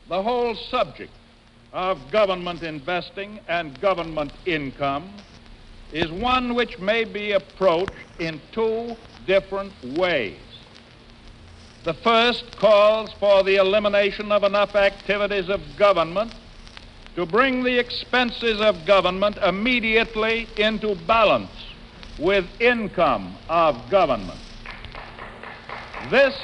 the whole subject of government investing and government income is one which may be approached in two different ways. The first calls for the elimination of enough activities of government to bring the expenses of government immediately into balance with income of government. This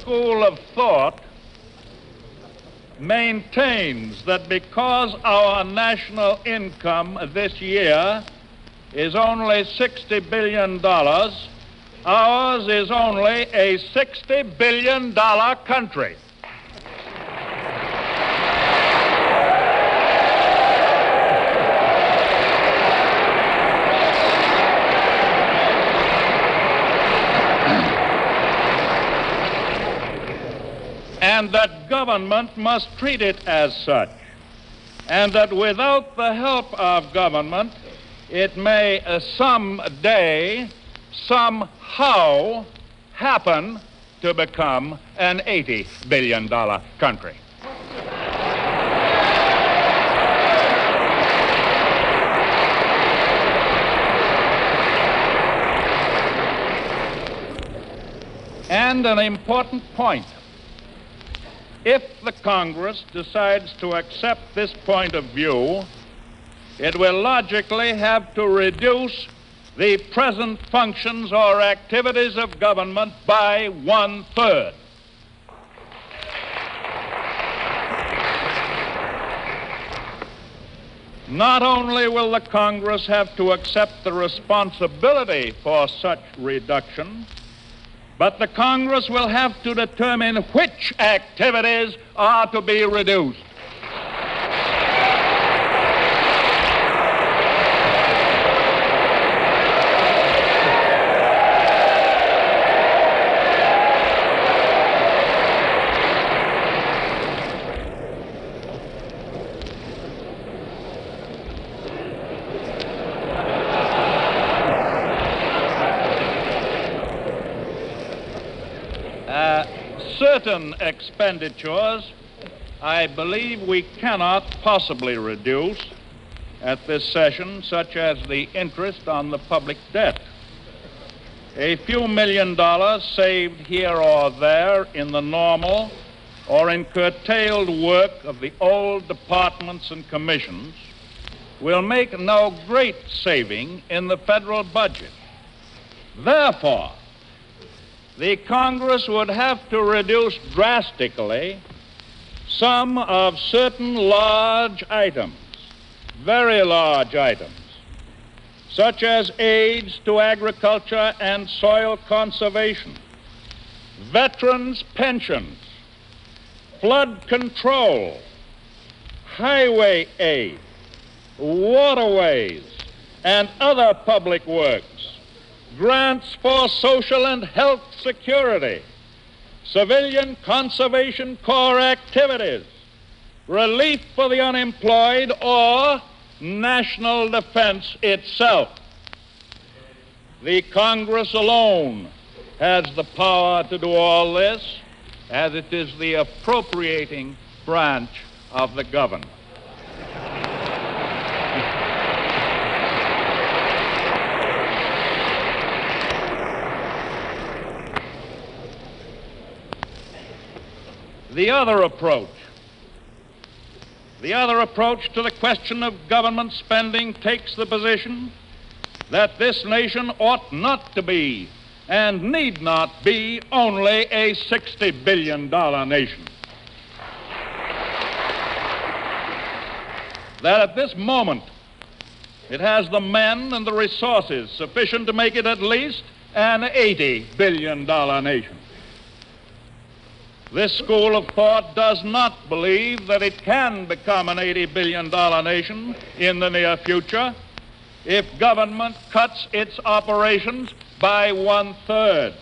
school of thought maintains that because our national income this year is only $60 billion, ours is only a $60 billion country. And that government must treat it as such, and that without the help of government, it may someday, somehow, happen to become an $80 billion country. And an important point. If the Congress decides to accept this point of view, it will logically have to reduce the present functions or activities of government by 1/3. Not only will the Congress have to accept the responsibility for such reduction, but the Congress will have to determine which activities are to be reduced. Certain expenditures, I believe we cannot possibly reduce at this session, such as the interest on the public debt. A few $1 million saved here or there in the normal or in curtailed work of the old departments and commissions will make no great saving in the federal budget. Therefore, the Congress would have to reduce drastically some of certain large items, very large items, such as aids to agriculture and soil conservation, veterans' pensions, flood control, highway aid, waterways, and other public works, grants for social and health security, civilian conservation corps activities, relief for the unemployed, or national defense itself. The Congress alone has the power to do all this, as it is the appropriating branch of the government. The other approach to the question of government spending takes the position that this nation ought not to be and need not be only a $60 billion nation. That at this moment it has the men and the resources sufficient to make it at least an $80 billion nation. This school of thought does not believe that it can become an $80 billion nation in the near future if government cuts its operations by 1/3.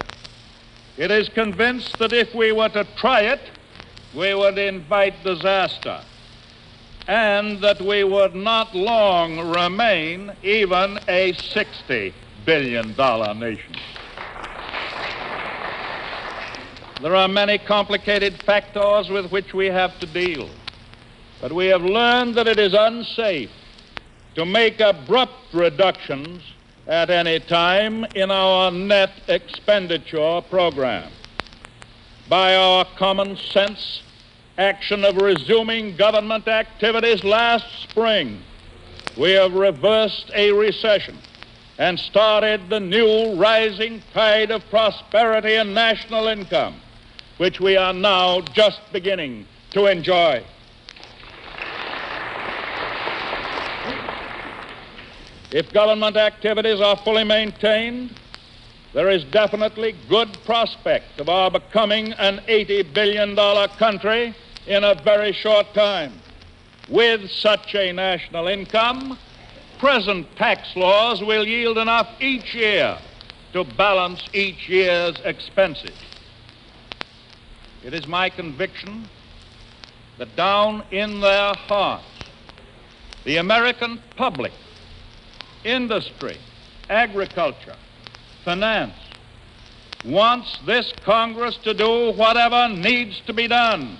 It is convinced that if we were to try it, we would invite disaster, and that we would not long remain even a $60 billion nation. There are many complicated factors with which we have to deal, but we have learned that it is unsafe to make abrupt reductions at any time in our net expenditure program. By our common sense action of resuming government activities last spring, we have reversed a recession and started the new rising tide of prosperity and national income, which we are now just beginning to enjoy. If government activities are fully maintained, there is definitely good prospect of our becoming an $80 billion country in a very short time. With such a national income, present tax laws will yield enough each year to balance each year's expenses. It is my conviction that down in their hearts, the American public, industry, agriculture, finance, wants this Congress to do whatever needs to be done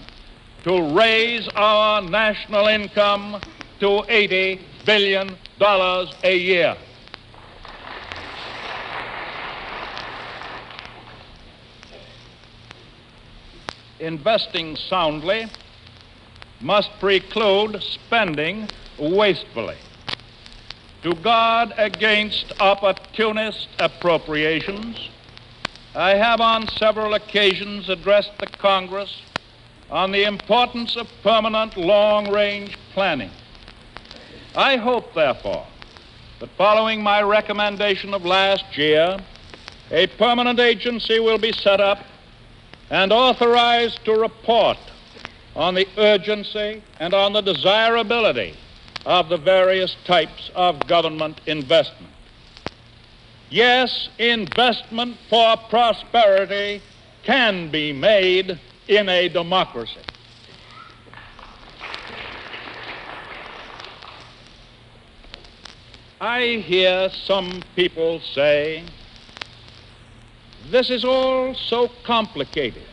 to raise our national income to $80 billion a year. Investing soundly must preclude spending wastefully. To guard against opportunist appropriations, I have on several occasions addressed the Congress on the importance of permanent long-range planning. I hope, therefore, that following my recommendation of last year, a permanent agency will be set up and authorized to report on the urgency and on the desirability of the various types of government investment. Yes, investment for prosperity can be made in a democracy. I hear some people say, this is all so complicated.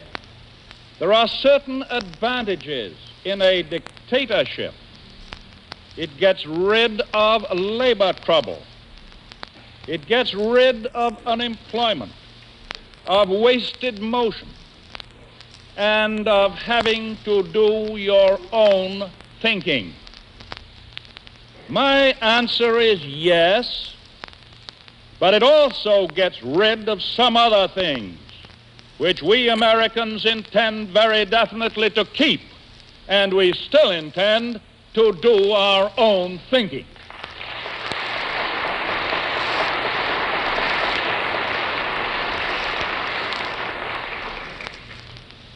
There are certain advantages in a dictatorship. It gets rid of labor trouble. It gets rid of unemployment, of wasted motion, and of having to do your own thinking. My answer is yes, but it also gets rid of some other things which we Americans intend very definitely to keep, and we still intend to do our own thinking.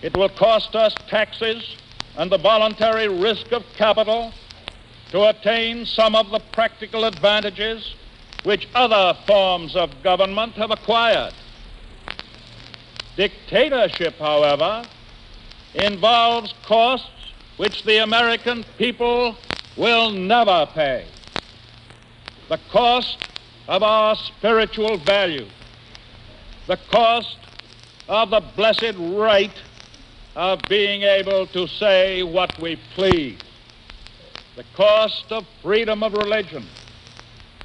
It will cost us taxes and the voluntary risk of capital to attain some of the practical advantages which other forms of government have acquired. Dictatorship, however, involves costs which the American people will never pay. The cost of our spiritual value, the cost of the blessed right of being able to say what we please, the cost of freedom of religion,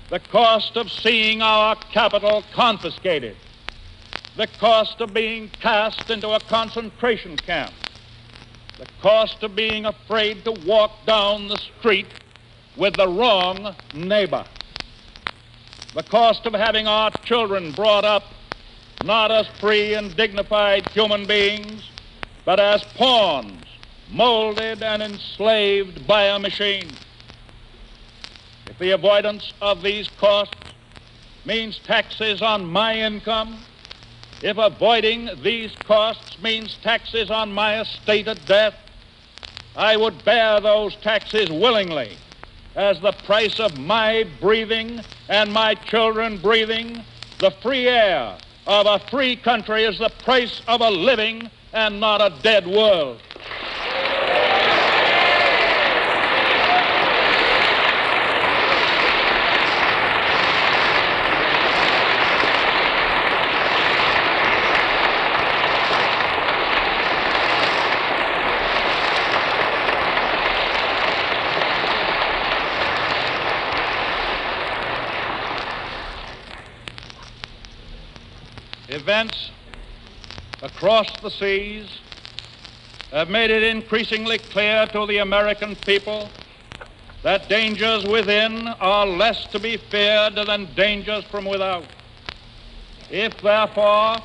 the cost of seeing our capital confiscated, the cost of being cast into a concentration camp, the cost of being afraid to walk down the street with the wrong neighbor, the cost of having our children brought up not as free and dignified human beings, but as pawns, molded and enslaved by a machine. If the avoidance of these costs means taxes on my income, if avoiding these costs means taxes on my estate at death, I would bear those taxes willingly as the price of my breathing and my children breathing the free air of a free country is the price of a living and not a dead world. Events across the seas have made it increasingly clear to the American people that dangers within are less to be feared than dangers from without. If, therefore,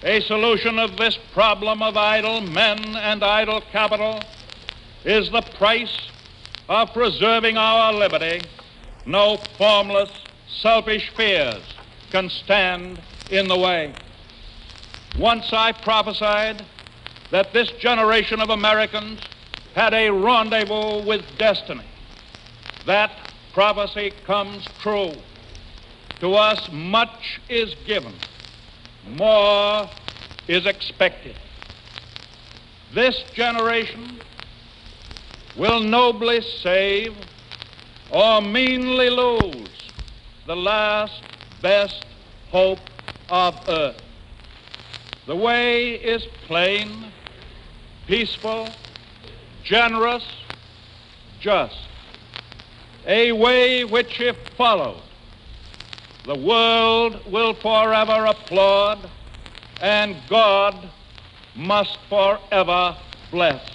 a solution of this problem of idle men and idle capital is the price of preserving our liberty, no formless, selfish fears can stand in the way. Once I prophesied that this generation of Americans had a rendezvous with destiny. That prophecy comes true. To us, much is given, more is expected. This generation will nobly save or meanly lose the last best hope of earth. The way is plain, peaceful, generous, just. A way which, if followed, the world will forever applaud and God must forever bless.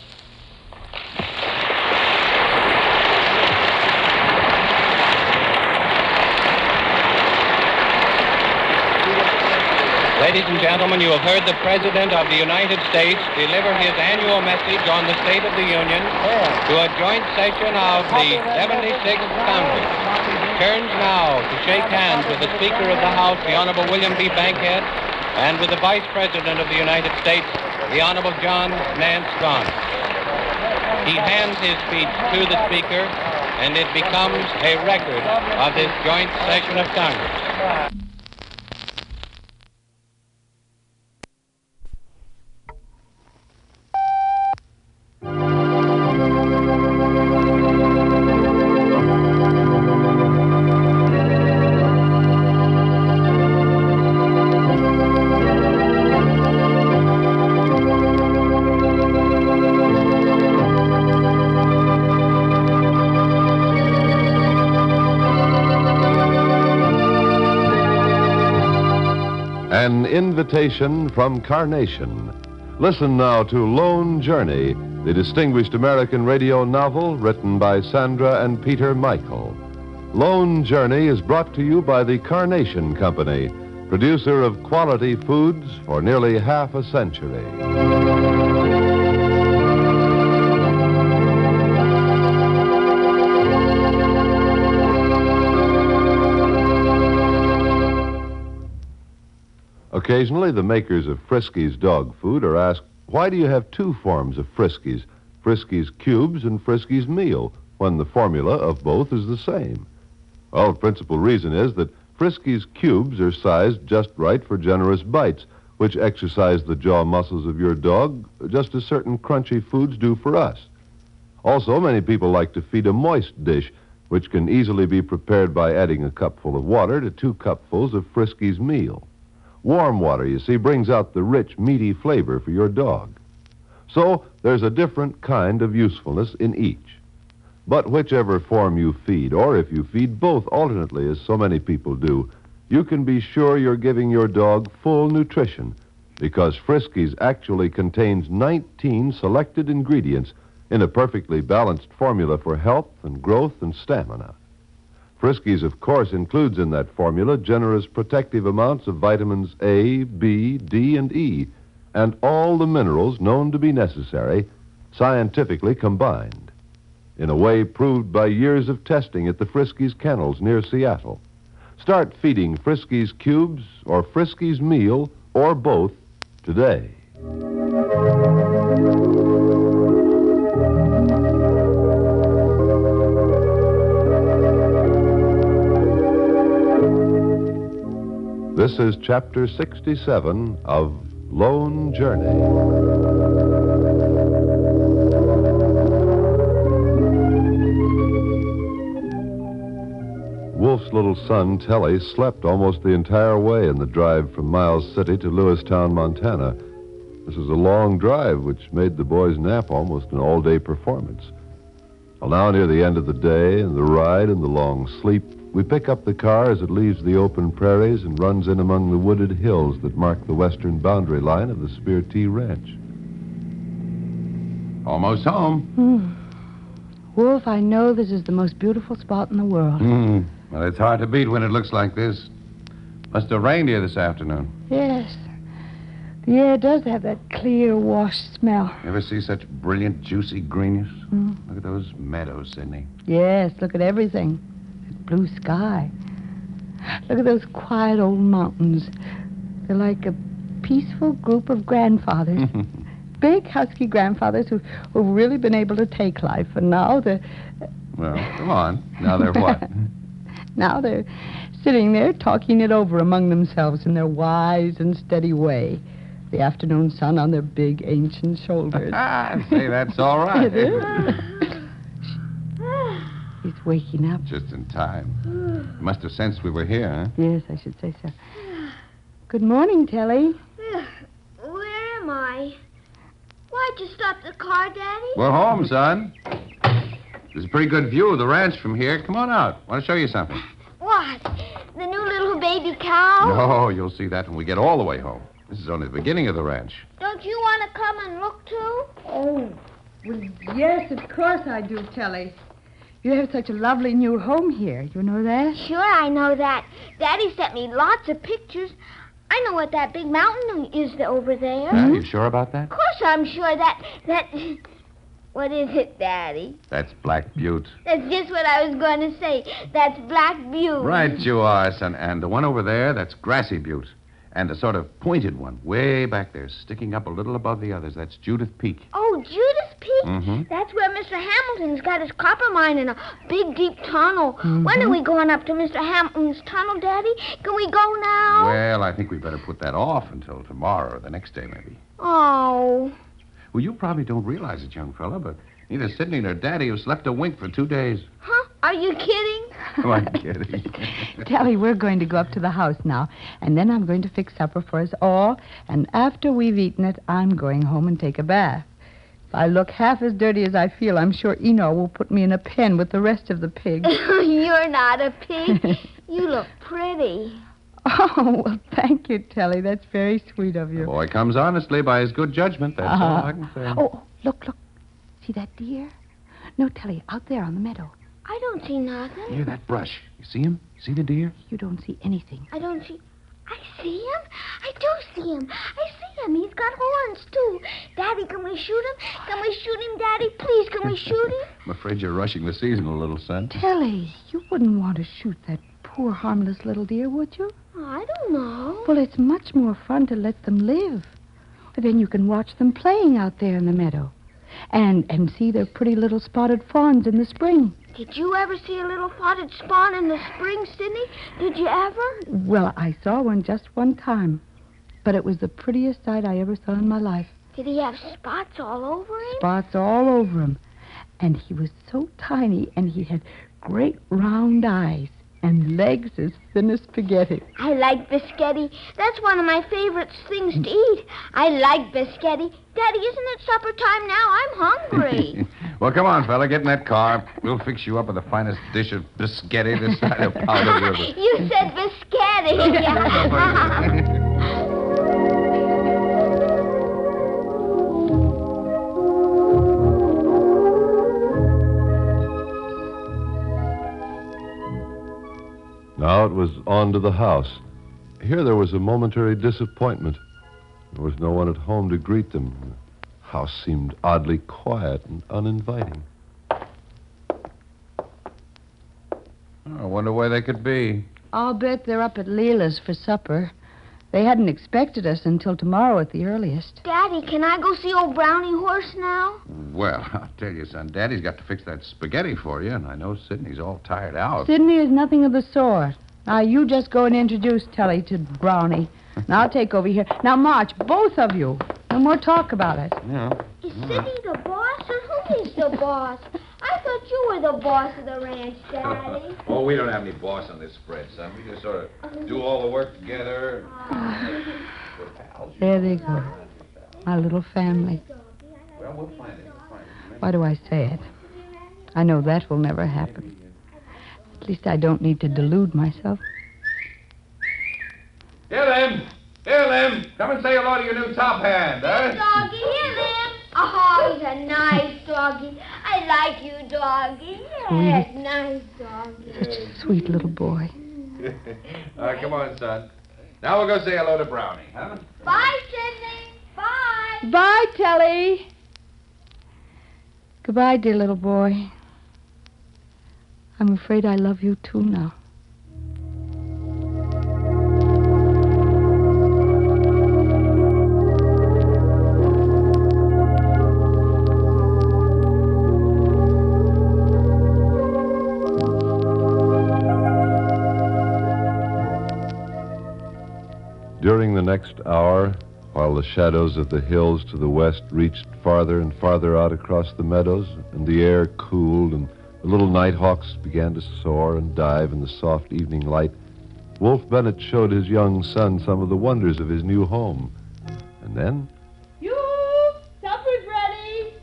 Ladies and gentlemen, you have heard the President of the United States deliver his annual message on the State of the Union to a joint session of the 76th Congress. Turns now to shake hands with the Speaker of the House, the Honorable William B. Bankhead, and with the Vice President of the United States, the Honorable John Nance Garner. He hands his speech to the Speaker, and it becomes a record of this joint session of Congress. An invitation from Carnation. Listen now to Lone Journey, the distinguished American radio novel written by Sandra and Peter Michael. Lone Journey is brought to you by the Carnation Company, producer of quality foods for nearly half a century. Occasionally, the makers of Friskies dog food are asked, why do you have two forms of Friskies, Friskies Cubes and Friskies Meal, when the formula of both is the same? Well, the principal reason is that Friskies Cubes are sized just right for generous bites, which exercise the jaw muscles of your dog, just as certain crunchy foods do for us. Also, many people like to feed a moist dish, which can easily be prepared by adding a cupful of water to 2 cupfuls of Friskies Meal. Warm water, you see, brings out the rich, meaty flavor for your dog. So there's a different kind of usefulness in each. But whichever form you feed, or if you feed both alternately, as so many people do, you can be sure you're giving your dog full nutrition, because Friskies actually contains 19 selected ingredients in a perfectly balanced formula for health and growth and stamina. Friskies, of course, includes in that formula generous protective amounts of vitamins A, B, D, and E, and all the minerals known to be necessary, scientifically combined, in a way proved by years of testing at the Friskies kennels near Seattle. Start feeding Friskies Cubes or Friskies Meal, or both, today. This is Chapter 67 of Lone Journey. Wolf's little son, Telly, slept almost the entire way in the drive from Miles City to Lewistown, Montana. This was a long drive, which made the boy's nap almost an all-day performance. Well, now near the end of the day and the ride and the long sleep, we pick up the car as it leaves the open prairies and runs in among the wooded hills that mark the western boundary line of the Spear T Ranch. Almost home. Wolf, I know this is the most beautiful spot in the world. Well, it's hard to beat when it looks like this. Must have rained here this afternoon. Yes. The air does have that clear, washed smell. Ever see such brilliant, juicy greenness? Look at those meadows, Sidney. Yes, look at everything. That blue sky. Look at those quiet old mountains. They're like a peaceful group of grandfathers. Big, husky grandfathers who've really been able to take life. And now they're... Well, come on. Now they're what? Now they're sitting there talking it over among themselves in their wise and steady way. The afternoon sun on their big, ancient shoulders. Say, that's all right. It is. He's waking up. Just in time. You must have sensed we were here, huh? Yes, I should say so. Good morning, Telly. Where am I? Why'd you stop the car, Daddy? We're home, son. There's a pretty good view of the ranch from here. Come on out. Want to show you something. What? The new little baby cow? No, you'll see that when we get all the way home. This is only the beginning of the ranch. Don't you want to come and look, too? Oh, well, yes, of course I do, Telly. You have such a lovely new home here. You know that? Sure, I know that. Daddy sent me lots of pictures. I know what that big mountain is over there. Are you sure about that? Of course I'm sure that... What is it, Daddy? That's Black Butte. That's just what I was going to say. That's Black Butte. Right you are, son. And the one over there, that's Grassy Butte. And the sort of pointed one, way back there, sticking up a little above the others, that's Judith Peak. Oh, Judith Peak? Mm-hmm. That's where Mr. Hamilton's got his copper mine in a big, deep tunnel. When are we going up to Mr. Hamilton's tunnel, Daddy? Can we go now? Well, I think we better put that off until tomorrow or the next day, maybe. Oh. Well, you probably don't realize it, young fella, but neither Sidney nor Daddy have slept a wink for 2 days. Huh? Are you kidding? Oh, I'm kidding. Telly, we're going to go up to the house now, and then I'm going to fix supper for us all, and after we've eaten it, I'm going home and take a bath. If I look half as dirty as I feel, I'm sure Eno will put me in a pen with the rest of the pigs. You're not a pig. You look pretty. Oh, well, thank you, Telly. That's very sweet of you. The boy comes honestly by his good judgment. That's all I can say. Oh, look. See that deer? No, Telly, out there on the meadow. I don't see nothing. Near that brush. You see him? See the deer? You don't see anything. I don't see... I see him? I do see him. I see him. He's got horns, too. Daddy, can we shoot him? Can we shoot him, Daddy? Please, can we shoot him? I'm afraid you're rushing the season a little, son. Telly, you wouldn't want to shoot that poor, harmless little deer, would you? Oh, I don't know. Well, it's much more fun to let them live. Then you can watch them playing out there in the meadow. And see their pretty little spotted fawns in the spring. Did you ever see a little spotted spawn in the spring, Sidney? Did you ever? Well, I saw one just one time. But it was the prettiest sight I ever saw in my life. Did he have spots all over him? Spots all over him. And he was so tiny, and he had great round eyes and legs as thin as spaghetti. I like biscotti. That's one of my favorite things to eat. I like biscotti. Daddy, isn't it supper time now? I'm hungry. Well, come on, fella. Get in that car. We'll fix you up with the finest dish of biscotti this side of Powder River. You said biscotti. Now it was on to the house. Here there was a momentary disappointment. There was no one at home to greet them. The house seemed oddly quiet and uninviting. I wonder where they could be. I'll bet they're up at Leila's for supper. They hadn't expected us until tomorrow at the earliest. Daddy, can I go see old Brownie Horse now? Well, I'll tell you, son, Daddy's got to fix that spaghetti for you, and I know Sidney's all tired out. Sidney is nothing of the sort. Now, you just go and introduce Telly to Brownie. And I'll take over here. Now, march, both of you. No more talk about it. Yeah. Is Sidney the boss, or who is the boss? I thought you were the boss of the ranch, Daddy. Oh, we don't have any boss on this spread, son. We just sort of do all the work together. There they go. My little family. Well, we'll find it. Why do I say it? I know that will never happen. At least I don't need to delude myself. Here, Lem. Here, Lem. Come and say hello to your new top hand, Hey, doggy, here, Lem. Oh, he's a nice doggy. I like you, doggy. Yes, nice doggy. Such a sweet little boy. Come on, son. Now we'll go say hello to Brownie, huh? Bye, Sidney. Bye. Bye, Telly. Goodbye, dear little boy. I'm afraid I love you too now. During the next hour, while the shadows of the hills to the west reached farther and farther out across the meadows, and the air cooled and the little night hawks began to soar and dive in the soft evening light, Wolf Bennett showed his young son some of the wonders of his new home. And then... You! Supper's ready!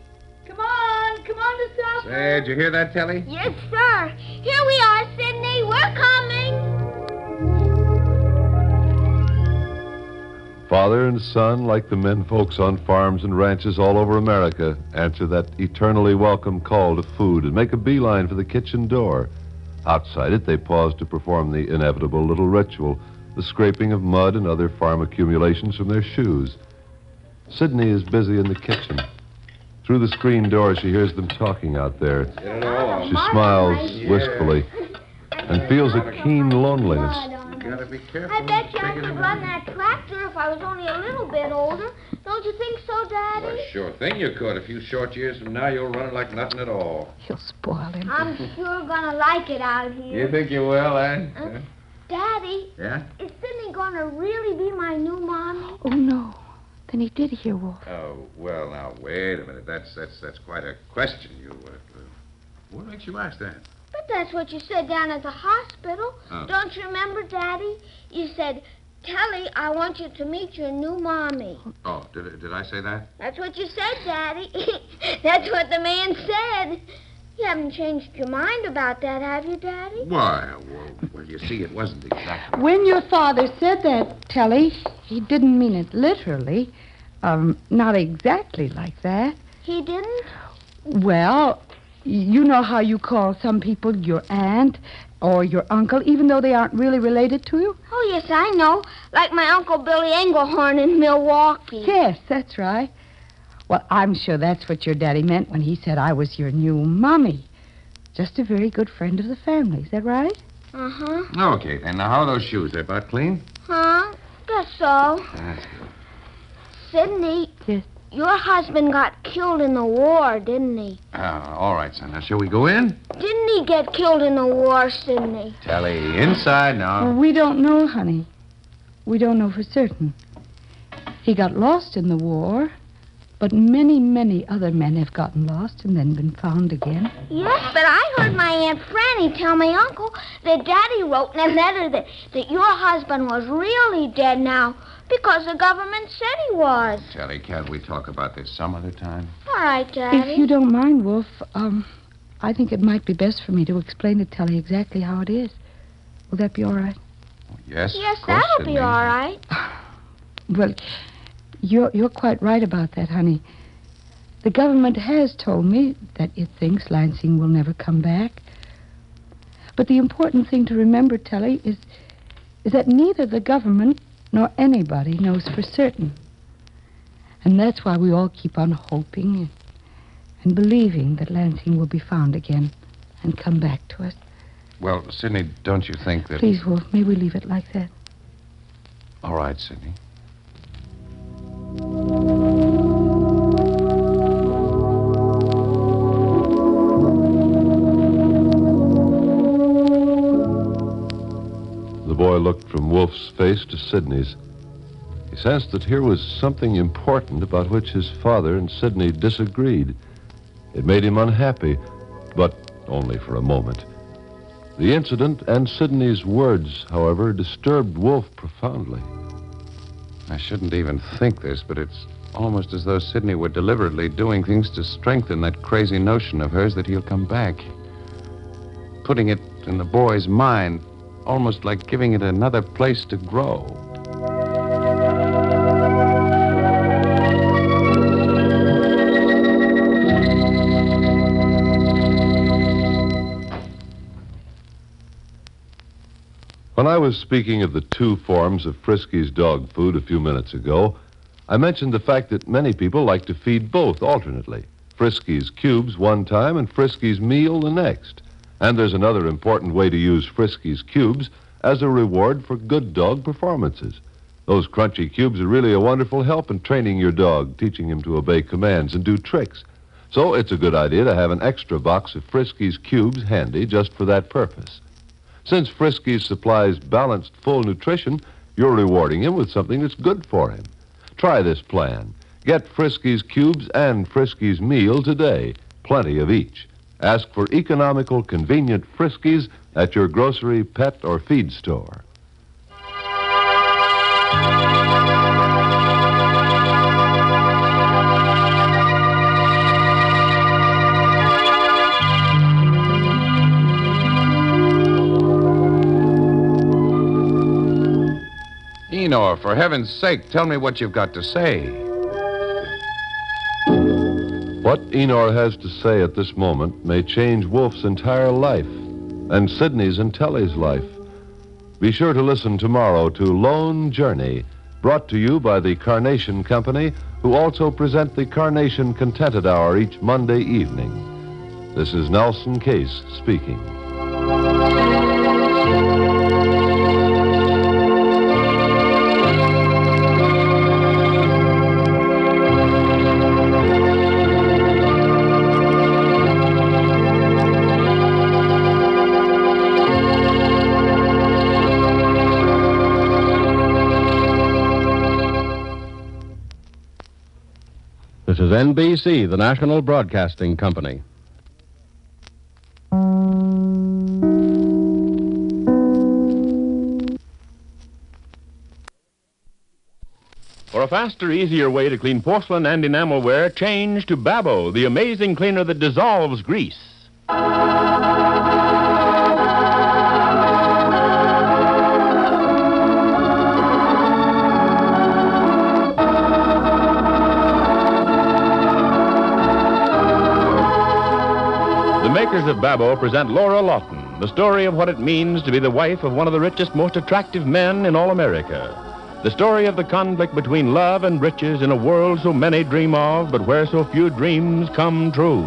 Come on to supper! Say, did you hear that, Telly? Yes, sir. Here we are, Sidney. We're coming. Father and son, like the men folks on farms and ranches all over America, answer that eternally welcome call to food and make a beeline for the kitchen door. Outside it, they pause to perform the inevitable little ritual, the scraping of mud and other farm accumulations from their shoes. Sidney is busy in the kitchen. Through the screen door, she hears them talking out there. She smiles wistfully and feels a keen loneliness. Gotta be careful. I bet you I could run that tractor if I was only a little bit older. Don't you think so, Daddy? Well, sure thing you could. A few short years from now, you'll run it like nothing at all. You'll spoil him. I'm sure gonna like it out here. You think you will, Ann? Daddy, Yeah? is Sidney gonna really be my new mommy? Oh, no. Then he did hear Wolf. Oh, well, now, wait a minute. That's quite a question. What makes you ask that? But that's what you said down at the hospital. Oh. Don't you remember, Daddy? You said, Telly, I want you to meet your new mommy. Oh, did I say that? That's what you said, Daddy. That's what the man said. You haven't changed your mind about that, have you, Daddy? Why? Well, you see, it wasn't exactly... When your father said that, Telly, he didn't mean it literally. Not exactly like that. He didn't? Well, you know how you call some people your aunt or your uncle, even though they aren't really related to you? Oh, yes, I know. Like my Uncle Billy Englehorn in Milwaukee. Yes, that's right. Well, I'm sure that's what your daddy meant when he said I was your new mommy. Just a very good friend of the family. Is that right? Uh-huh. Okay, then. Now, how are those shoes? They're about clean? Huh? Guess so. That's good. Sydney. Yes. Your husband got killed in the war, didn't he? All right, son. Now, shall we go in? Didn't he get killed in the war, Sydney? Telly, inside now. Well, we don't know, honey. We don't know for certain. He got lost in the war, but many, many other men have gotten lost and then been found again. Yes, but I heard my Aunt Franny tell my uncle that Daddy wrote in a letter that your husband was really dead now because the government said he was. Telly, can't we talk about this some other time? All right, Daddy. If you don't mind, Wolf, I think it might be best for me to explain to Telly exactly how it is. Will that be all right? Yes, Yes, of course, that'll be Sidney. all right. Well, you're quite right about that, honey. The government has told me that it thinks Lansing will never come back. But the important thing to remember, Telly, is that neither the government nor anybody knows for certain. And that's why we all keep on hoping and believing that Lansing will be found again and come back to us. Well, Sidney, don't you think that... Please, Wolf, may we leave it like that? All right, Sidney. The boy looked from Wolf's face to Sidney's. He sensed that here was something important about which his father and Sidney disagreed. It made him unhappy, but only for a moment. The incident and Sidney's words, however, disturbed Wolf profoundly. I shouldn't even think this, but it's almost as though Sidney were deliberately doing things to strengthen that crazy notion of hers that he'll come back. Putting it in the boy's mind, almost like giving it another place to grow. When I was speaking of the two forms of Frisky's dog food a few minutes ago, I mentioned the fact that many people like to feed both alternately. Frisky's cubes one time and Frisky's meal the next. And there's another important way to use Frisky's cubes as a reward for good dog performances. Those crunchy cubes are really a wonderful help in training your dog, teaching him to obey commands and do tricks. So it's a good idea to have an extra box of Frisky's cubes handy just for that purpose. Since Frisky's supplies balanced, full nutrition, you're rewarding him with something that's good for him. Try this plan. Get Frisky's cubes and Frisky's meal today. Plenty of each. Ask for economical, convenient Friskies at your grocery, pet, or feed store. Enor, for heaven's sake, tell me what you've got to say. What Enor has to say at this moment may change Wolf's entire life and Sidney's and Telly's life. Be sure to listen tomorrow to Lone Journey, brought to you by the Carnation Company, who also present the Carnation Contented Hour each Monday evening. This is Nelson Case speaking. This is NBC, the National Broadcasting Company. For a faster, easier way to clean porcelain and enamelware, change to Babo, the amazing cleaner that dissolves grease. The makers of Babo present Laura Lawton, the story of what it means to be the wife of one of the richest, most attractive men in all America. The story of the conflict between love and riches in a world so many dream of, but where so few dreams come true.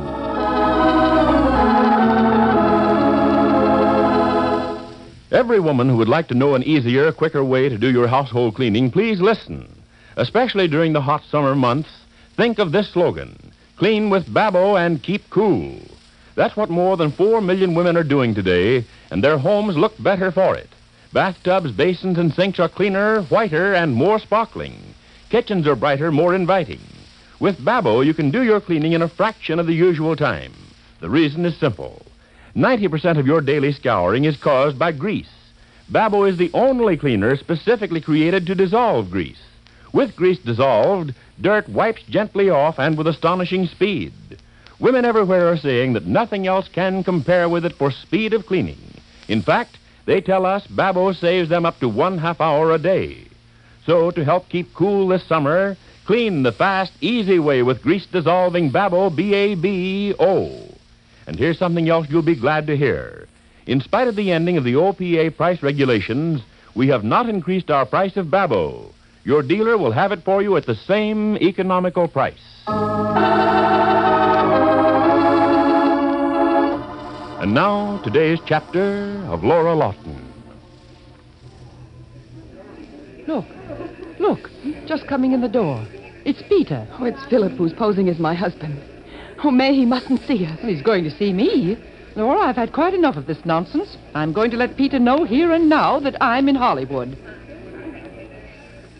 Every woman who would like to know an easier, quicker way to do your household cleaning, please listen. Especially during the hot summer months, think of this slogan: clean with Babo and keep cool. That's what more than 4 million women are doing today, and their homes look better for it. Bathtubs, basins, and sinks are cleaner, whiter, and more sparkling. Kitchens are brighter, more inviting. With Babo, you can do your cleaning in a fraction of the usual time. The reason is simple. 90% of your daily scouring is caused by grease. Babo is the only cleaner specifically created to dissolve grease. With grease dissolved, dirt wipes gently off and with astonishing speed. Women everywhere are saying that nothing else can compare with it for speed of cleaning. In fact, they tell us Babo saves them up to 1/2 hour a day. So to help keep cool this summer, clean the fast, easy way with grease-dissolving Babo, B-A-B-O. And here's something else you'll be glad to hear. In spite of the ending of the OPA price regulations, we have not increased our price of Babo. Your dealer will have it for you at the same economical price. And now, today's chapter of Laura Lawton. Look, just coming in the door. It's Peter. Oh, it's Philip who's posing as my husband. Oh, May, he mustn't see us. He's going to see me. Laura, I've had quite enough of this nonsense. I'm going to let Peter know here and now that I'm in Hollywood.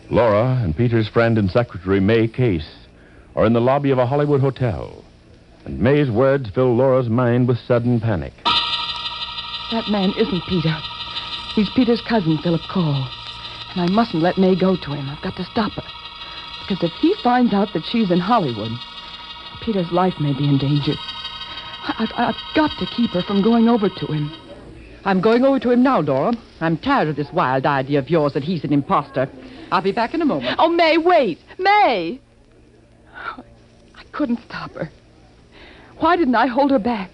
Laura and Peter's friend and secretary, May Case, are in the lobby of a Hollywood hotel. And May's words fill Laura's mind with sudden panic. That man isn't Peter. He's Peter's cousin, Philip Cole. And I mustn't let May go to him. I've got to stop her. Because if he finds out that she's in Hollywood, Peter's life may be in danger. I've got to keep her from going over to him. I'm going over to him now, Dora. I'm tired of this wild idea of yours that he's an imposter. I'll be back in a moment. Oh, May, wait. May! I couldn't stop her. Why didn't I hold her back?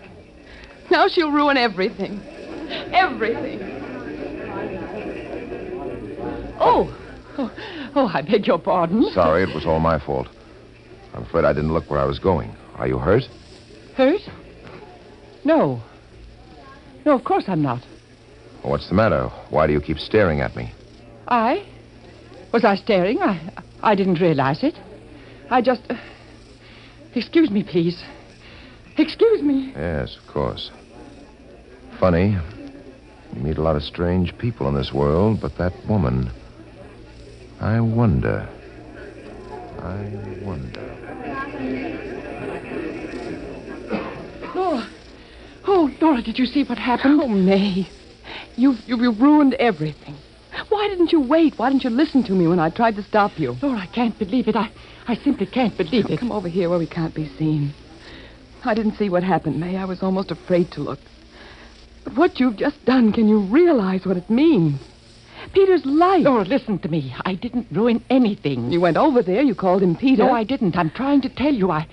Now she'll ruin everything. Everything. Oh, I beg your pardon. Sorry, it was all my fault. I'm afraid I didn't look where I was going. Are you hurt? Hurt? No. No, of course I'm not. Well, what's the matter? Why do you keep staring at me? Was I staring? I didn't realize it. I just... Excuse me, please. Excuse me. Yes, of course. Funny. You meet a lot of strange people in this world, but that woman... I wonder. Laura. Oh, Laura, did you see what happened? Oh, May. You've ruined everything. Why didn't you wait? Why didn't you listen to me when I tried to stop you? Laura, I can't believe it. I simply can't believe it. Come over here where we can't be seen. I didn't see what happened, May. I was almost afraid to look. But what you've just done, can you realize what it means? Peter's life. Laura, listen to me. I didn't ruin anything. You went over there. You called him Peter. No, I didn't. I'm trying to tell you. I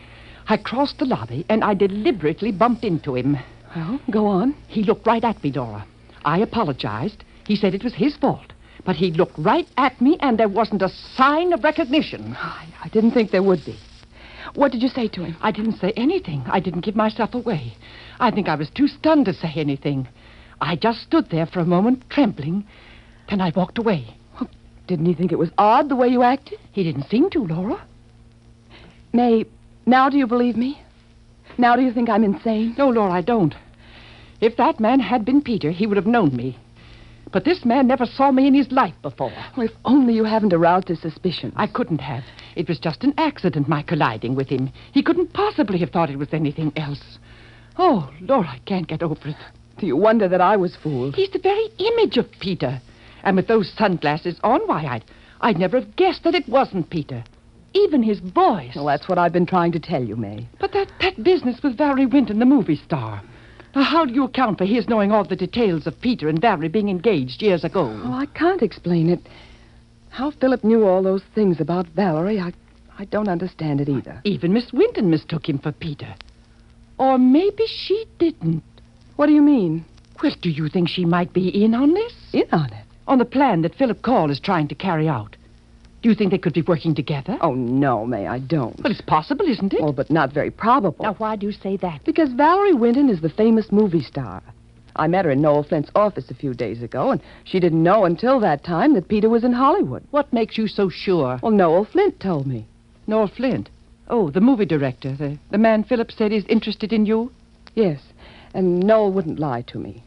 crossed the lobby, and I deliberately bumped into him. Well, go on. He looked right at me, Dora. I apologized. He said it was his fault. But he looked right at me, and there wasn't a sign of recognition. I didn't think there would be. What did you say to him? I didn't say anything. I didn't give myself away. I think I was too stunned to say anything. I just stood there for a moment, trembling. Then I walked away. Well, didn't he think it was odd the way you acted? He didn't seem to, Laura. May, now do you believe me? Now do you think I'm insane? No, Laura, I don't. If that man had been Peter, he would have known me. But this man never saw me in his life before. Well, if only you haven't aroused his suspicion. I couldn't have. It was just an accident, my colliding with him. He couldn't possibly have thought it was anything else. Oh, Laura, I can't get over it. Do you wonder that I was fooled? He's the very image of Peter. And with those sunglasses on, why, I'd never have guessed that it wasn't Peter. Even his voice. Well, that's what I've been trying to tell you, May. But that business with Valerie Winton, the movie star. Now, how do you account for his knowing all the details of Peter and Valerie being engaged years ago? Oh, I can't explain it. How Philip knew all those things about Valerie, I don't understand it either. Even Miss Winton mistook him for Peter. Or maybe she didn't. What do you mean? Well, do you think she might be in on this? In on it? On the plan that Philip Call is trying to carry out. Do you think they could be working together? Oh, no, May, I don't. But it's possible, isn't it? Well, but not very probable. Now, why do you say that? Because Valerie Winton is the famous movie star. I met her in Noel Flint's office a few days ago, and she didn't know until that time that Peter was in Hollywood. What makes you so sure? Well, Noel Flint told me. Noel Flint? Oh, the movie director. The man Philip said is interested in you? Yes, and Noel wouldn't lie to me.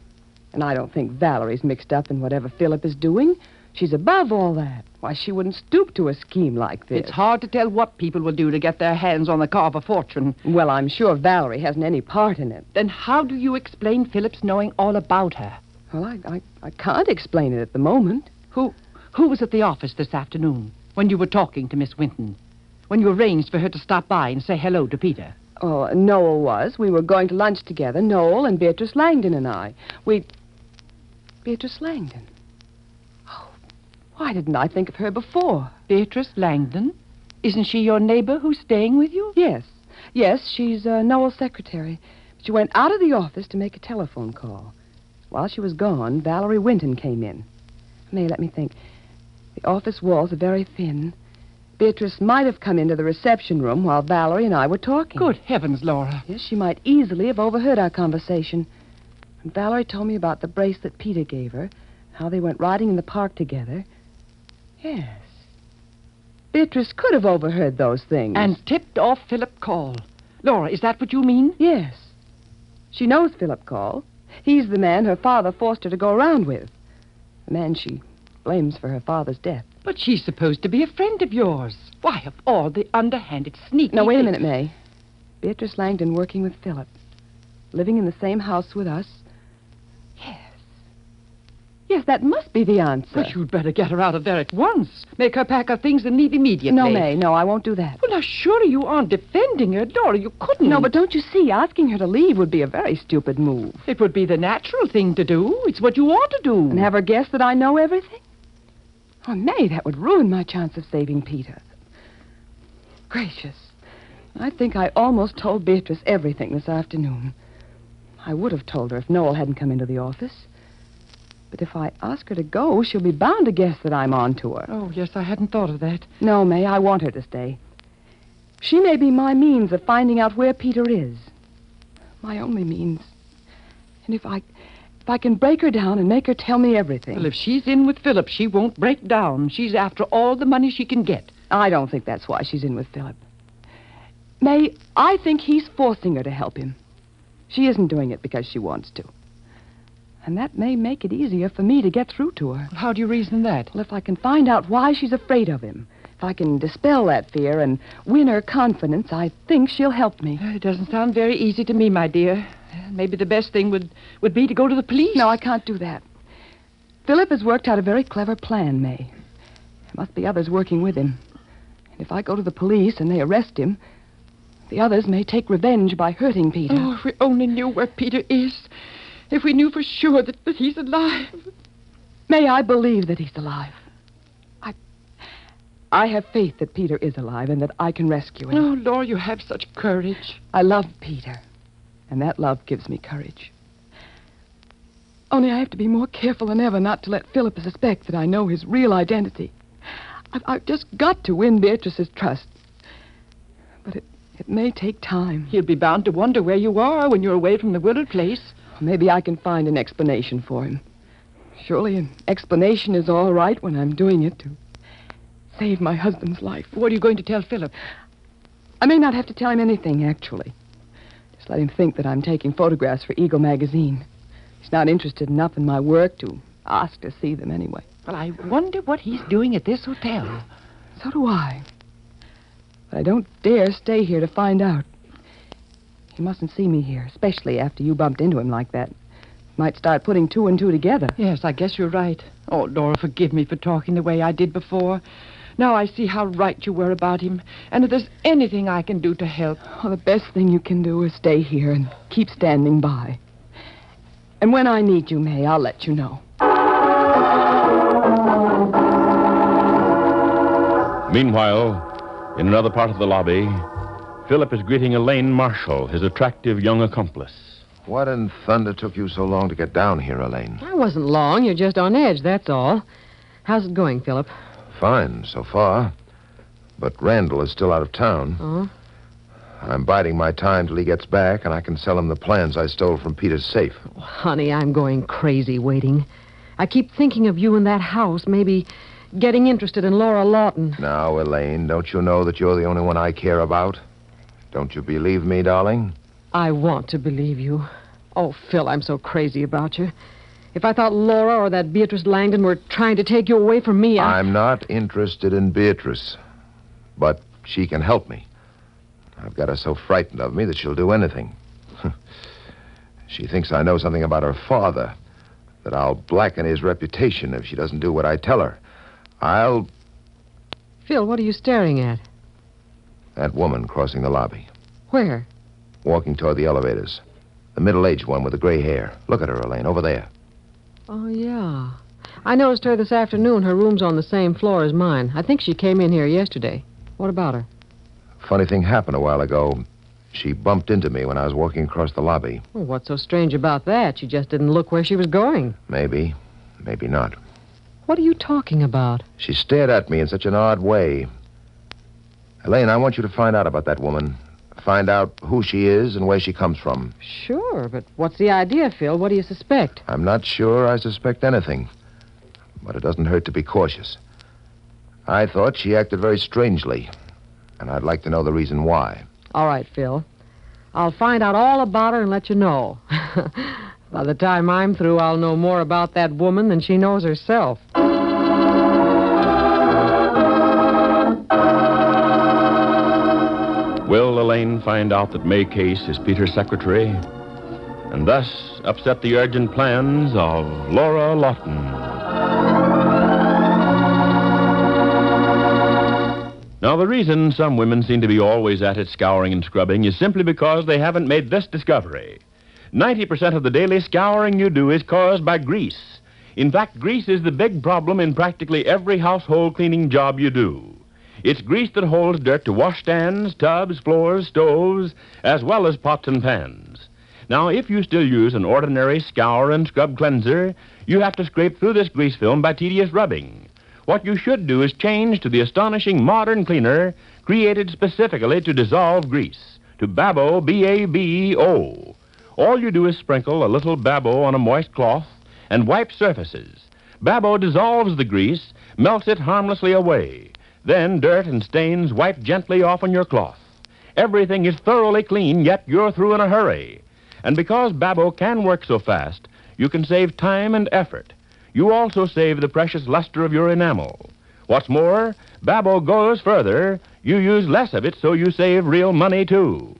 And I don't think Valerie's mixed up in whatever Philip is doing. She's above all that. Why, she wouldn't stoop to a scheme like this. It's hard to tell what people will do to get their hands on the car of a fortune. Well, I'm sure Valerie hasn't any part in it. Then how do you explain Philip's knowing all about her? Well, I can't explain it at the moment. Who was at the office this afternoon when you were talking to Miss Winton? When you arranged for her to stop by and say hello to Peter? Oh, Noel was. We were going to lunch together, Noel and Beatrice Langdon and I. Beatrice Langdon? Oh, why didn't I think of her before? Beatrice Langdon? Isn't she your neighbor who's staying with you? Yes. Yes, she's Noel's secretary. She went out of the office to make a telephone call. While she was gone, Valerie Winton came in. May, let me think. The office walls are very thin. Beatrice might have come into the reception room while Valerie and I were talking. Good heavens, Laura. Yes, she might easily have overheard our conversation. And Valerie told me about the bracelet Peter gave her, how they went riding in the park together. Yes. Beatrice could have overheard those things. And tipped off Philip Call. Laura, is that what you mean? Yes. She knows Philip Call. He's the man her father forced her to go around with. The man she blames for her father's death. But she's supposed to be a friend of yours. Why, of all the underhanded, sneaky... Now, wait a minute, May. Beatrice Langdon working with Philip. Living in the same house with us. Yes. Yes, that must be the answer. But you'd better get her out of there at once. Make her pack her things and leave immediately. No, May, no, I won't do that. Well, now, surely you aren't defending her, Dora. You couldn't. No, but don't you see, asking her to leave would be a very stupid move. It would be the natural thing to do. It's what you ought to do. And have her guess that I know everything? Oh, May, that would ruin my chance of saving Peter. Gracious. I think I almost told Beatrice everything this afternoon. I would have told her if Noel hadn't come into the office. But if I ask her to go, she'll be bound to guess that I'm on to her. Oh, yes, I hadn't thought of that. No, May, I want her to stay. She may be my means of finding out where Peter is. My only means. And if I can break her down and make her tell me everything. Well, if she's in with Philip, she won't break down. She's after all the money she can get. I don't think that's why she's in with Philip. May, I think he's forcing her to help him. She isn't doing it because she wants to. And that may make it easier for me to get through to her. How do you reason that? Well, if I can find out why she's afraid of him, if I can dispel that fear and win her confidence, I think she'll help me. It doesn't sound very easy to me, my dear. Maybe the best thing would be to go to the police. No, I can't do that. Philip has worked out a very clever plan, May. There must be others working with him. And if I go to the police and they arrest him, the others may take revenge by hurting Peter. Oh, if we only knew where Peter is. If we knew for sure that he's alive. May I believe that he's alive. I have faith that Peter is alive and that I can rescue him. Oh, Laura, you have such courage. I love Peter, and that love gives me courage. Only I have to be more careful than ever not to let Philip suspect that I know his real identity. I've just got to win Beatrice's trust. But it may take time. He'll be bound to wonder where you are when you're away from the Willard place. Maybe I can find an explanation for him. Surely an explanation is all right when I'm doing it to save my husband's life. What are you going to tell Philip? I may not have to tell him anything, actually. Just let him think that I'm taking photographs for Eagle magazine. He's not interested enough in my work to ask to see them anyway. Well, I wonder what he's doing at this hotel. So do I. But I don't dare stay here to find out. He mustn't see me here, especially after you bumped into him like that. Might start putting two and two together. Yes, I guess you're right. Oh, Laura, forgive me for talking the way I did before. Now I see how right you were about him. And if there's anything I can do to help... Oh, the best thing you can do is stay here and keep standing by. And when I need you, May, I'll let you know. Meanwhile, in another part of the lobby, Philip is greeting Elaine Marshall, his attractive young accomplice. What in thunder took you so long to get down here, Elaine? I wasn't long. You're just on edge, that's all. How's it going, Philip? Fine, so far. But Randall is still out of town. Oh? I'm biding my time till he gets back, and I can sell him the plans I stole from Peter's safe. Oh, honey, I'm going crazy waiting. I keep thinking of you in that house, maybe getting interested in Laura Lawton. Now, Elaine, don't you know that you're the only one I care about? Don't you believe me, darling? I want to believe you. Oh, Phil, I'm so crazy about you. If I thought Laura or that Beatrice Langdon were trying to take you away from me, I'm not interested in Beatrice. But she can help me. I've got her so frightened of me that she'll do anything. She thinks I know something about her father, that I'll blacken his reputation if she doesn't do what I tell her. Phil, what are you staring at? That woman crossing the lobby. Where? Walking toward the elevators. The middle-aged one with the gray hair. Look at her, Elaine, over there. Oh, yeah. I noticed her this afternoon. Her room's on the same floor as mine. I think she came in here yesterday. What about her? Funny thing happened a while ago. She bumped into me when I was walking across the lobby. Well, what's so strange about that? She just didn't look where she was going. Maybe. Maybe not. What are you talking about? She stared at me in such an odd way. Elaine, I want you to find out about that woman. Find out who she is and where she comes from. Sure, but what's the idea, Phil? What do you suspect? I'm not sure I suspect anything. But it doesn't hurt to be cautious. I thought she acted very strangely. And I'd like to know the reason why. All right, Phil. I'll find out all about her and let you know. By the time I'm through, I'll know more about that woman than she knows herself. Will Elaine find out that May Case is Peter's secretary, and thus upset the urgent plans of Laura Lawton? Now, the reason some women seem to be always at it scouring and scrubbing is simply because they haven't made this discovery. 90% of the daily scouring you do is caused by grease. In fact, grease is the big problem in practically every household cleaning job you do. It's grease that holds dirt to washstands, tubs, floors, stoves, as well as pots and pans. Now, if you still use an ordinary scour and scrub cleanser, you have to scrape through this grease film by tedious rubbing. What you should do is change to the astonishing modern cleaner created specifically to dissolve grease, to Babo, B-A-B-O. All you do is sprinkle a little Babo on a moist cloth and wipe surfaces. Babo dissolves the grease, melts it harmlessly away. Then dirt and stains wipe gently off on your cloth. Everything is thoroughly clean, yet you're through in a hurry. And because Babo can work so fast, you can save time and effort. You also save the precious luster of your enamel. What's more, Babo goes further. You use less of it, so you save real money, too.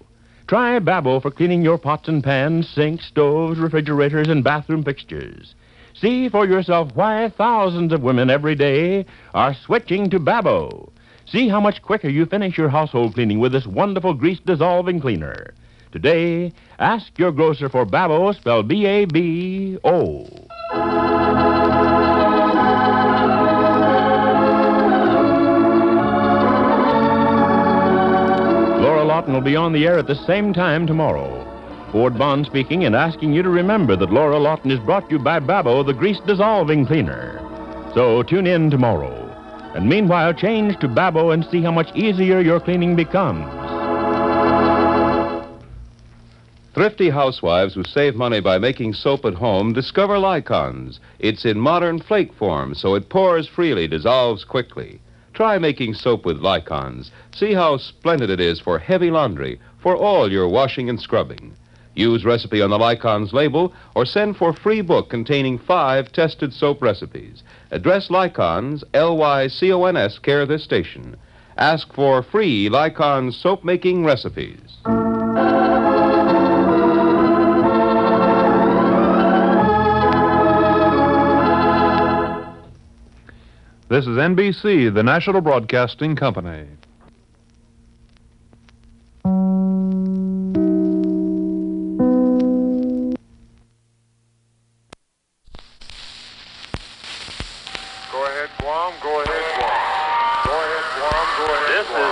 Try Babo for cleaning your pots and pans, sinks, stoves, refrigerators, and bathroom fixtures. See for yourself why thousands of women every day are switching to Babo. See how much quicker you finish your household cleaning with this wonderful grease-dissolving cleaner. Today, ask your grocer for Babo, spelled B-A-B-O. Laura Lawton will be on the air at the same time tomorrow. Ford Bond speaking and asking you to remember that Laura Lawton is brought to you by Babo, the grease-dissolving cleaner. So tune in tomorrow. And meanwhile, change to Babo and see how much easier your cleaning becomes. Thrifty housewives who save money by making soap at home discover Lycons. It's in modern flake form, so it pours freely, dissolves quickly. Try making soap with Lycons. See how splendid it is for heavy laundry, for all your washing and scrubbing. Use recipe on the Lycons label or send for free book containing 5 tested soap recipes. Address Lycons, L-Y-C-O-N-S, care of this station. Ask for free Lycons soap-making recipes. This is NBC, the National Broadcasting Company.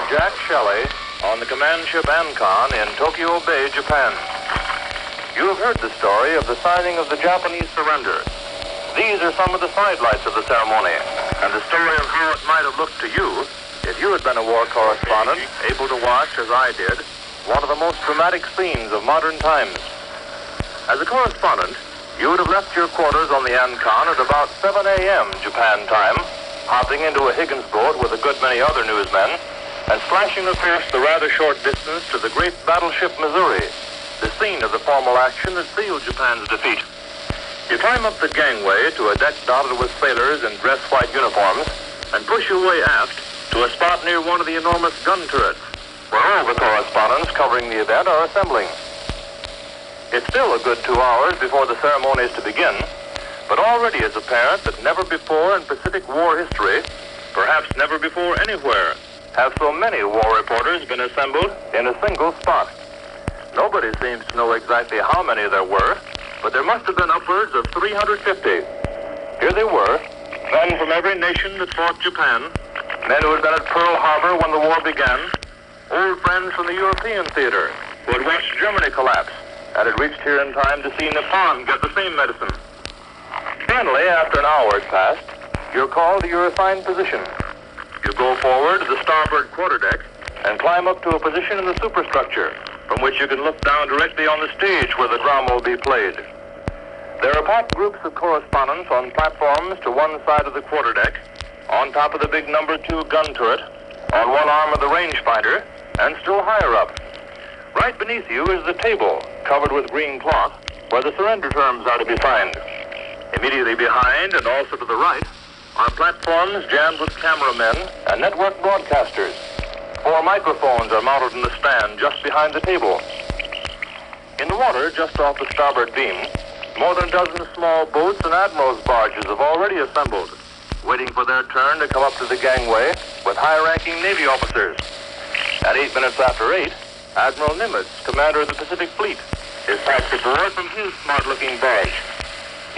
Jack Shelley on the command ship Ancon in Tokyo Bay, Japan. You have heard the story of the signing of the Japanese surrender. These are some of the sidelights of the ceremony, and the story of how it might have looked to you if you had been a war correspondent, able to watch, as I did, one of the most dramatic scenes of modern times. As a correspondent, you would have left your quarters on the Ancon at about 7 a.m. Japan time, hopping into a Higgins boat with a good many other newsmen, and splashing across the rather short distance to the great battleship Missouri, the scene of the formal action that sealed Japan's defeat. You climb up the gangway to a deck dotted with sailors in dress white uniforms and push your way aft to a spot near one of the enormous gun turrets, where all the correspondents covering the event are assembling. It's still a good 2 hours before the ceremony is to begin, but already it's apparent that never before in Pacific War history, perhaps never before anywhere, have so many war reporters been assembled in a single spot. Nobody seems to know exactly how many there were, but there must have been upwards of 350. Here they were, men from every nation that fought Japan, men who had been at Pearl Harbor when the war began, old friends from the European theater who had watched Germany collapse and had reached here in time to see Nippon get the same medicine. Finally, after an hour had passed, you're called to your assigned position. You go forward to the starboard quarterdeck and climb up to a position in the superstructure from which you can look down directly on the stage where the drama will be played. There are packed groups of correspondents on platforms to one side of the quarterdeck, on top of the big number 2 gun turret, on one arm of the rangefinder, and still higher up. Right beneath you is the table, covered with green cloth, where the surrender terms are to be signed. Immediately behind, and also to the right, are platforms jammed with cameramen and network broadcasters. 4 microphones are mounted in the stand just behind the table. In the water, just off the starboard beam, more than a dozen small boats and admirals' barges have already assembled, waiting for their turn to come up to the gangway with high-ranking Navy officers. At 8 minutes after 8, Admiral Nimitz, commander of the Pacific Fleet, is passed aboard from his smart-looking barge.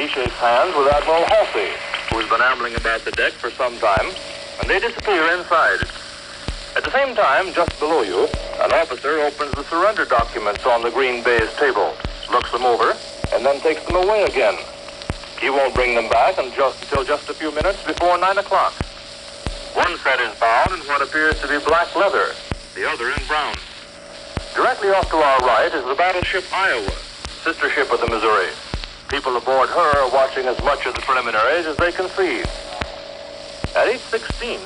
He shakes hands with Admiral Halsey, who has been ambling about the deck for some time, and they disappear inside. At the same time, just below you, an officer opens the surrender documents on the green baize table, looks them over, and then takes them away again. He won't bring them back until just a few minutes before 9 o'clock. One set is bound in what appears to be black leather, the other in brown. Directly off to our right is the battleship Iowa, sister ship of the Missouri. People aboard her are watching as much of the preliminaries as they can see. At 8:16,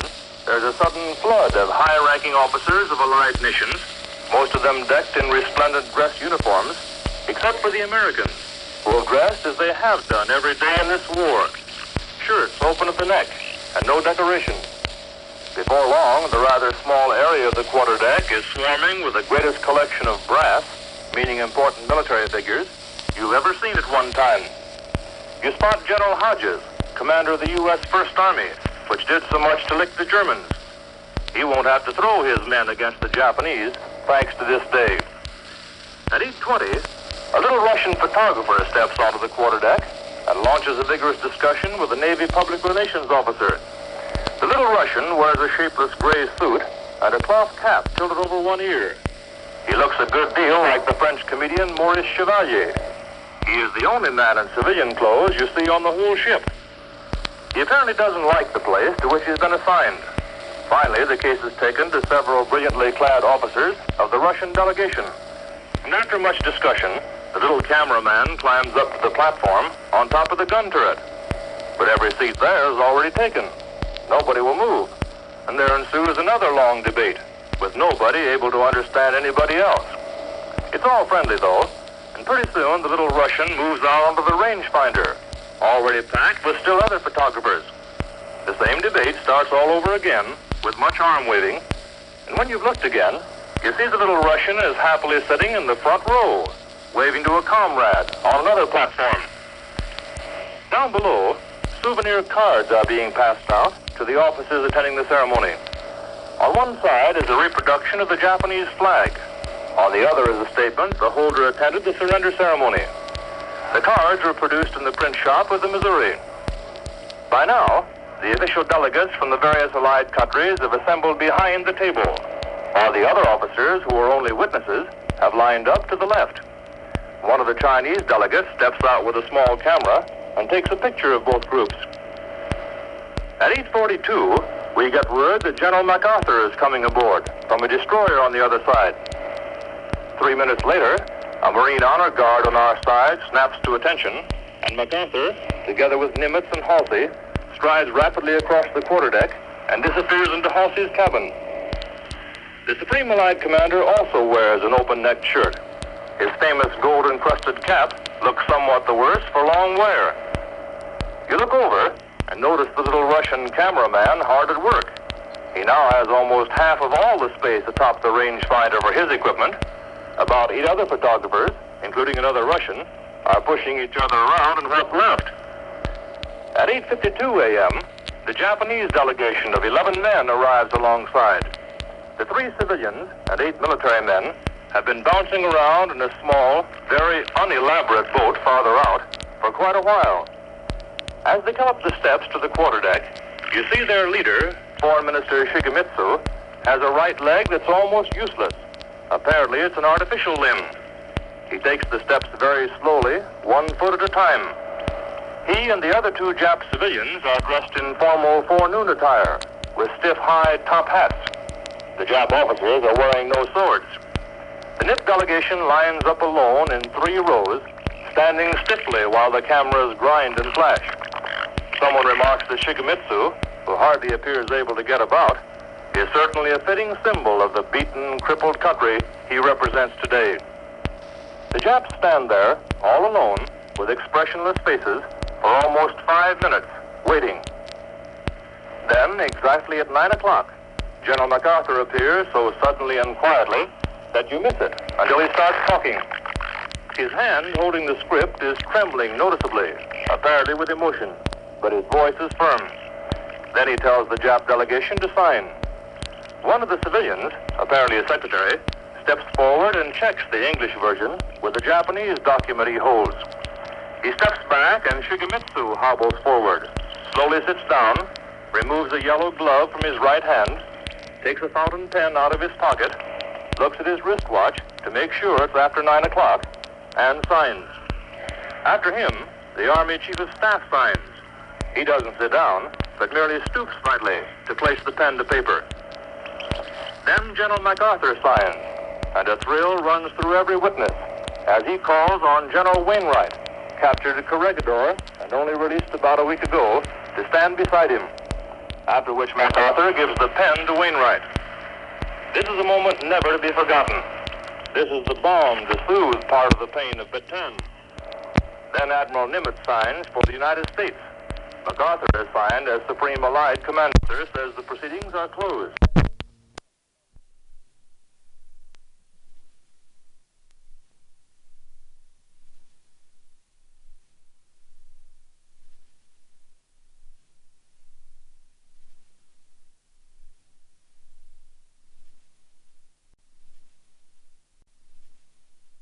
there's a sudden flood of high-ranking officers of allied nations, most of them decked in resplendent dress uniforms, except for the Americans, who have dressed as they have done every day in this war. Shirts open at the neck, and no decoration. Before long, the rather small area of the quarterdeck is swarming with the greatest collection of brass, meaning important military figures, you've ever seen at one time. You spot General Hodges, commander of the U.S. First Army, which did so much to lick the Germans. He won't have to throw his men against the Japanese, thanks to this day. At 8:20, a little Russian photographer steps onto the quarterdeck and launches a vigorous discussion with a Navy public relations officer. The little Russian wears a shapeless gray suit and a cloth cap tilted over one ear. He looks a good deal like the French comedian Maurice Chevalier. He is the only man in civilian clothes you see on the whole ship. He apparently doesn't like the place to which he's been assigned. Finally, the case is taken to several brilliantly clad officers of the Russian delegation. And after much discussion, the little cameraman climbs up to the platform on top of the gun turret. But every seat there is already taken. Nobody will move. And there ensues another long debate, with nobody able to understand anybody else. It's all friendly, though, and pretty soon the little Russian moves out onto the rangefinder, already packed with still other photographers. The same debate starts all over again, with much arm waving, and when you've looked again, you see the little Russian is happily sitting in the front row, waving to a comrade on another platform. Down below, souvenir cards are being passed out to the officers attending the ceremony. On one side is a reproduction of the Japanese flag. On the other is a statement the holder attended the surrender ceremony. The cards were produced in the print shop of the Missouri. By now, the official delegates from the various allied countries have assembled behind the table, while the other officers, who are only witnesses, have lined up to the left. One of the Chinese delegates steps out with a small camera and takes a picture of both groups. At 8:42, we get word that General MacArthur is coming aboard from a destroyer on the other side. 3 minutes later, a Marine honor guard on our side snaps to attention, and MacArthur, together with Nimitz and Halsey, strides rapidly across the quarterdeck and disappears into Halsey's cabin. The Supreme Allied Commander also wears an open-necked shirt. His famous gold-encrusted cap looks somewhat the worse for long wear. You look over and notice the little Russian cameraman hard at work. He now has almost half of all the space atop the rangefinder for his equipment. About 8 other photographers, including another Russian, are pushing each other around and what's left. At 8:52 a.m., the Japanese delegation of 11 men arrives alongside. The 3 civilians and 8 military men have been bouncing around in a small, very unelaborate boat farther out for quite a while. As they come up the steps to the quarterdeck, you see their leader, Foreign Minister Shigemitsu, has a right leg that's almost useless. Apparently, it's an artificial limb. He takes the steps very slowly, 1 foot at a time. He and the other 2 Jap civilians are dressed in formal forenoon attire, with stiff high top hats. The Jap officers are wearing no swords. The NIP delegation lines up alone in 3 rows, standing stiffly while the cameras grind and flash. Someone remarks that Shigemitsu, who hardly appears able to get about, is certainly a fitting symbol of the beaten, crippled country he represents today. The Japs stand there, all alone, with expressionless faces, for almost 5 minutes, waiting. Then, exactly at 9 o'clock, General MacArthur appears so suddenly and quietly that you miss it until he starts talking. His hand holding the script is trembling noticeably, apparently with emotion, but his voice is firm. Then he tells the Jap delegation to sign. One of the civilians, apparently a secretary, steps forward and checks the English version with the Japanese document he holds. He steps back and Shigemitsu hobbles forward, slowly sits down, removes a yellow glove from his right hand, takes a fountain pen out of his pocket, looks at his wristwatch to make sure it's after 9 o'clock, and signs. After him, the Army Chief of Staff signs. He doesn't sit down, but merely stoops slightly to place the pen to paper. Then General MacArthur signs, and a thrill runs through every witness as he calls on General Wainwright, captured at Corregidor and only released about a week ago, to stand beside him. After which MacArthur gives the pen to Wainwright. This is a moment never to be forgotten. This is the balm to soothe part of the pain of Bataan. Then Admiral Nimitz signs for the United States. MacArthur is signed as Supreme Allied Commander, says the proceedings are closed.